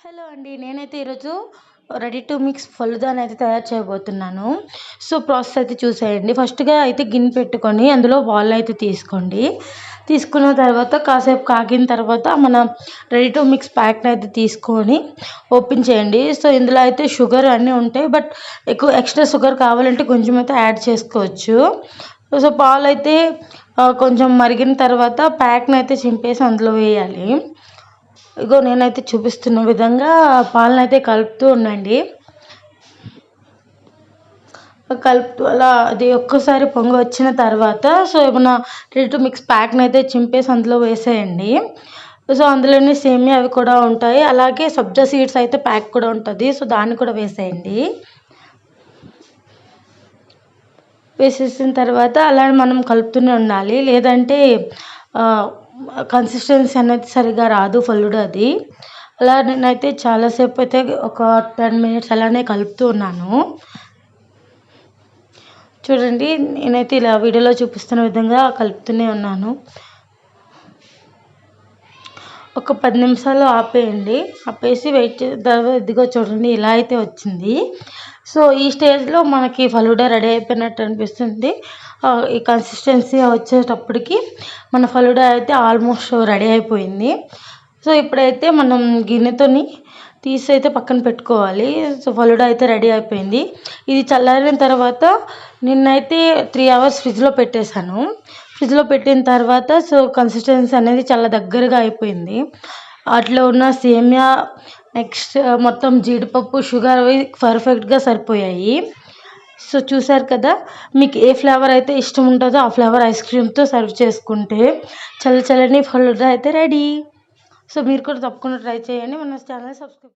Hello అండి. నేనైతే ఈరోజు రెడీ టు మిక్స్ ఫలుదానైతే తయారు చేయబోతున్నాను. సో, ప్రాసెస్ అయితే చూసేయండి. ఫస్ట్‌గా అయితే గిన్నె పెట్టుకొని అందులో పాలనైతే తీసుకోండి. తీసుకున్న తర్వాత కాసేపు కాగిన తర్వాత మన రెడీ టు మిక్స్ ప్యాక్‌నైతే తీసుకొని ఓపెన్ చేయండి. సో, ఇందులో అయితే షుగర్ అన్నీ ఉంటాయి. బట్ ఎక్కువ ఎక్స్‌ట్రా షుగర్ కావాలంటే కొంచెం అయితే యాడ్ చేసుకోవచ్చు. సో, పాలైతే కొంచెం మరిగిన తర్వాత ప్యాక్‌నైతే చింపేసి అందులో వేయాలి. ఇగో నేనైతే చూపిస్తున్న విధంగా పాలనైతే కలుపుతూ ఉండండి. కలుపుతూ అలా అది ఒక్కసారి పొంగొచ్చిన తర్వాత సో, ఏమన్నా రెడీ టు మిక్స్ ప్యాక్‌నైతే చింపేసి అందులో వేసేయండి. సో, అందులోనే సేమియా అవి కూడా ఉంటాయి. అలాగే సబ్జా సీడ్స్ అయితే ప్యాక్ కూడా ఉంటది. సో, దాన్ని కూడా వేసేయండి. వేసేసిన తర్వాత అలానే మనం కలుపుతూనే ఉండాలి. లేదంటే కన్సిస్టెన్సీ అనేది సరిగ్గా రాదు ఫలూడాది. అలా నేనైతే చాలా సేపు అయితే ఒక 10 మినిట్స్ అలానే కలుపుతూ ఉన్నాను. చూడండి నేనైతే ఇలా వీడియోలో చూపిస్తున్న విధంగా కలుపుతూనే ఉన్నాను. ఒక 10 నిమిషాలు ఆపేయండి. ఆపేసి వెయిట్ చేసిన తర్వాత ఇదిగో చూడండి ఇలా అయితే వచ్చింది. సో, ఈ స్టేజ్‌లో మనకి ఫలూడా రెడీ అయిపోయినట్టు అనిపిస్తుంది. ఈ కన్సిస్టెన్సీ వచ్చేటప్పటికి మన ఫలూడా అయితే ఆల్మోస్ట్ రెడీ అయిపోయింది. సో, ఇప్పుడైతే మనం గిన్నెతోని తీసి అయితే పక్కన పెట్టుకోవాలి. సో, ఫలూడా అయితే రెడీ అయిపోయింది. ఇది చల్లారిన తర్వాత నిన్నైతే 3 అవర్స్ ఫ్రిడ్జ్‌లో పెట్టేశాను. ఫ్రిడ్జ్‌లో పెట్టిన తర్వాత సో, కన్సిస్టెన్సీ అనేది చాలా దగ్గరగా అయిపోయింది. అట్లా ఉన్న సేమియా నెక్స్ట్ మొత్తం జీడిపప్పు, షుగర్ అవి పర్ఫెక్ట్‌గా సరిపోయాయి. సో, చూసారు కదా! మీకు ఏ ఫ్లేవర్ అయితే ఇష్టం ఉంటుందో ఆ ఫ్లేవర్ ఐస్ క్రీమ్‌తో సర్వ్ చేసుకుంటే చల్ల చల్లని ఫలూదా అయితే రెడీ. సో, మీరు కూడా తప్పకుండా ట్రై చేయండి. మన ఛానల్ సబ్స్క్రైబ్